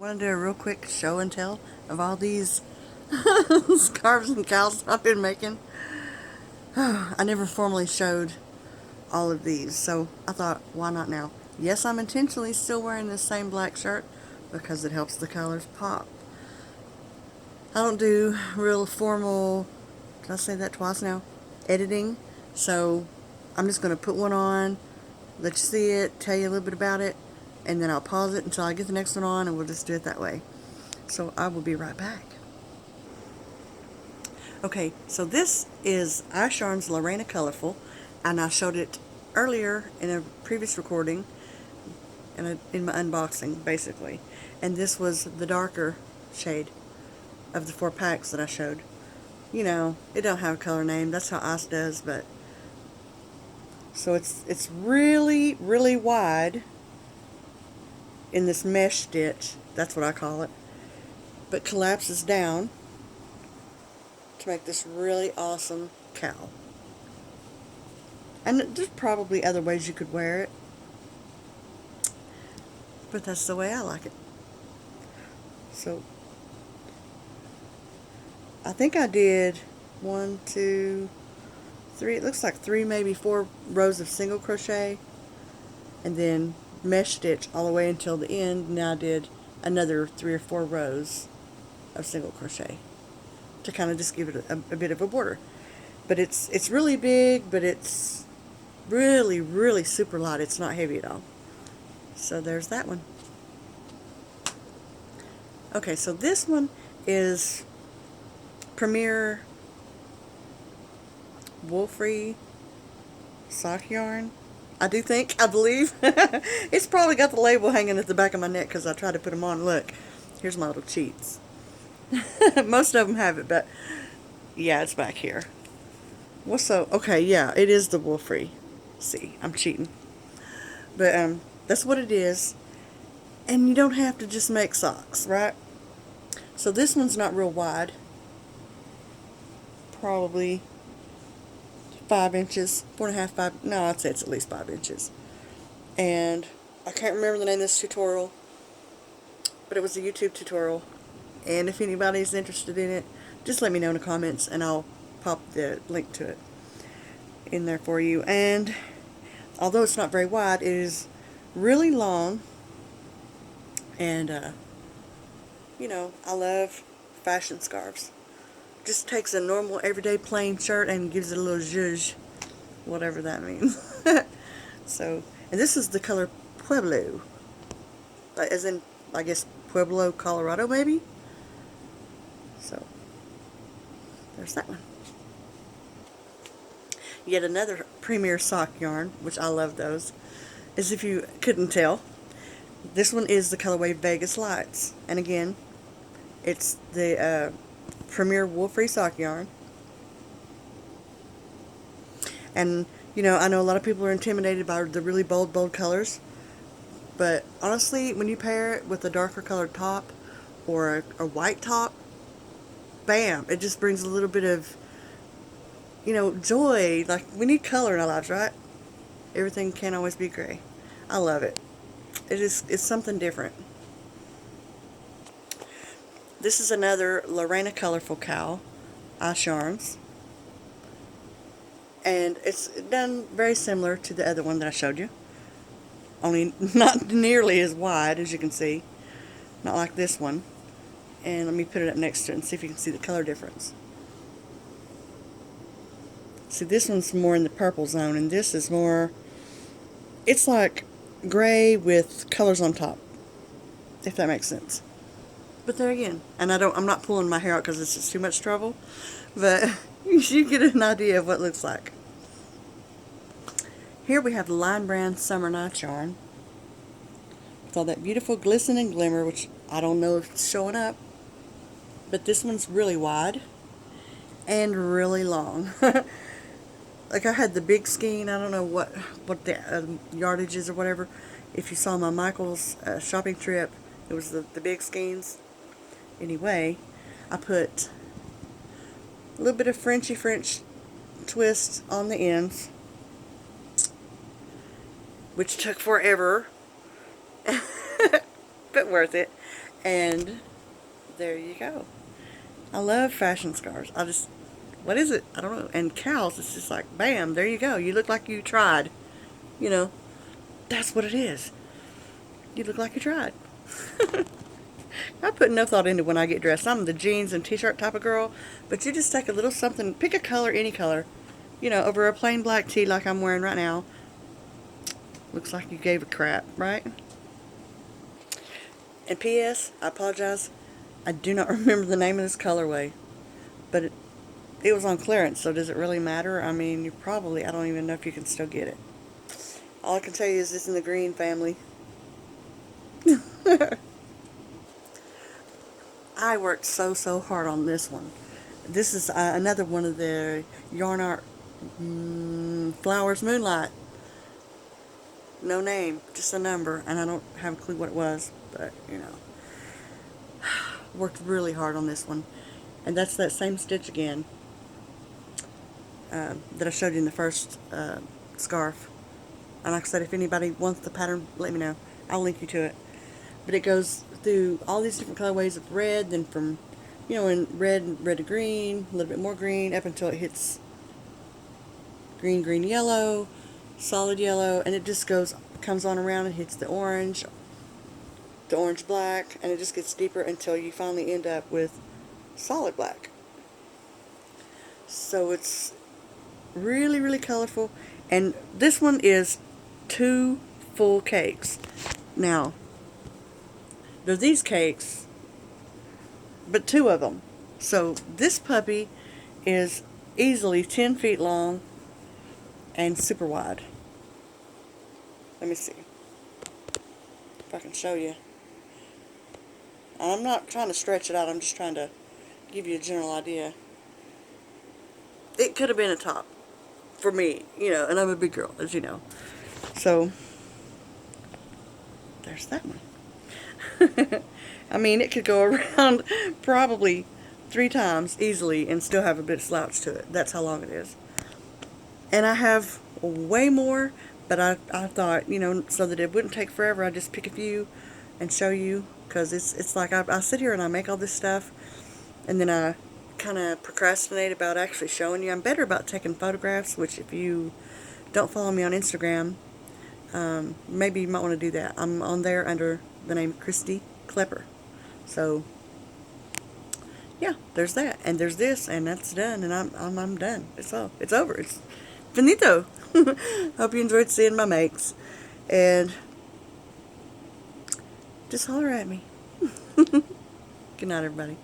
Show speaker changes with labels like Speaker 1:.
Speaker 1: Want to do a real quick show and tell of all these scarves and cowls I've been making. I never formally showed all of these, so I thought, why not now? Yes, I'm intentionally still wearing this same black shirt because it helps the colors pop. I don't do real formal, did I say that twice now? Editing. So I'm just going to put one on, let you see it, tell you a little bit about it, and then I'll pause it until I get the next one on, and we'll just do it that way. So I will be right back. Okay, so this is iSharn's Lorena Colorful, and I showed it earlier in a previous recording, in my unboxing, basically. And this was the darker shade of the 4 packs that I showed. You know, it don't have a color name. That's how Ice does, but... So it's really, really wide in this mesh stitch. That's what I call it. But collapses down to make this really awesome cowl. And there's probably other ways you could wear it, but that's the way I like it. So I think I did 1, 2, 3, it looks like 3, maybe 4 rows of single crochet, and then mesh stitch all the way until the end. Now I did another 3 or 4 rows of single crochet to kind of just give it a bit of a border. But it's really big, but it's really, really super light. It's not heavy at all. So there's that one. Okay, so this one is Premier wool-free sock yarn. I believe. It's probably got the label hanging at the back of my neck because I tried to put them on. Look, here's my little cheats. Most of them have it, but yeah, it's back here. Okay, yeah, it is the wool-free. See, I'm cheating. But that's what it is. And you don't have to just make socks, right? So this one's not real wide. Probably 5 inches, 4.5, 5. No, I'd say it's at least 5 inches. And I can't remember the name of this tutorial, but it was a YouTube tutorial. And if anybody's interested in it, just let me know in the comments, and I'll pop the link to it in there for you. And although it's not very wide, it is really long. And you know, I love fashion scarves. Just takes a normal everyday plain shirt and gives it a little zhuzh, whatever that means. So, and this is the color Pueblo, as in, I guess, Pueblo, Colorado, maybe. So there's that one. Yet another Premier sock yarn, which I love those, as if you couldn't tell. This one is the colorway Vegas Lights, and again, it's the Premier wool-free sock yarn. And you know, I know a lot of people are intimidated by the really bold colors, but honestly, when you pair it with a darker colored top or a white top, bam, it just brings a little bit of, you know, joy. Like, we need color in our lives, right? Everything can't always be gray. I love it. It's something different. This is another Lorena Colorful cowl, iSharn's. And it's done very similar to the other one that I showed you. Only not nearly as wide, as you can see. Not like this one. And let me put it up next to it and see if you can see the color difference. See, this one's more in the purple zone, and this is more, it's like gray with colors on top, if that makes sense. But there again, and I'm not pulling my hair out because it's just too much trouble, but you get an idea of what it looks like. Here we have the Line Brand Summer Night Yarn with all that beautiful glisten and glimmer, which I don't know if it's showing up, but this one's really wide and really long. Like, I had the big skein, I don't know what the yardage is or whatever. If you saw my Michael's shopping trip, it was the big skeins. Anyway, I put a little bit of Frenchy French twist on the ends, which took forever. but worth it. And there you go. I love fashion scarves. What is it? I don't know. And cows, it's just like, bam, there you go. You look like you tried. You know, that's what it is. You look like you tried. I put no thought into when I get dressed. I'm the jeans and t-shirt type of girl, but you just take a little something, pick a color, any color, over a plain black tee like I'm wearing right now. Looks like you gave a crap, right? And P.S., I apologize. I do not remember the name of this colorway, but it was on clearance, so does it really matter? I mean, I don't even know if you can still get it. All I can tell you is it's in the green family. I worked so hard on this one. This is another one of the Yarn Art Flowers Moonlight. No name, just a number, and I don't have a clue what it was, but, worked really hard on this one. And that's that same stitch again that I showed you in the first scarf. And like I said, if anybody wants the pattern, let me know. I'll link you to it. But it goes through all these different colorways of red, then from, in red to green, a little bit more green, up until it hits green, yellow, solid yellow, and it just comes on around and hits the orange black, and it just gets deeper until you finally end up with solid black. So it's really colorful, and this one is 2 full cakes. Now, there's these cakes, but 2 of them. So this puppy is easily 10 feet long and super wide. Let me see if I can show you. I'm not trying to stretch it out, I'm just trying to give you a general idea. It could have been a top for me, and I'm a big girl, as you know. So, there's that one. I mean, it could go around probably 3 times easily and still have a bit of slouch to it. That's how long it is. And I have way more, but I thought, so that it wouldn't take forever, I'd just pick a few and show you, because it's like I sit here and I make all this stuff, and then I kind of procrastinate about actually showing you. I'm better about taking photographs, which if you don't follow me on Instagram, maybe you might want to do that. I'm on there under the name Christy Klepper. So, yeah, there's that, and there's this, and that's done, and I'm done. It's over. It's finito. Hope you enjoyed seeing my makes, and just holler at me. Good night, everybody.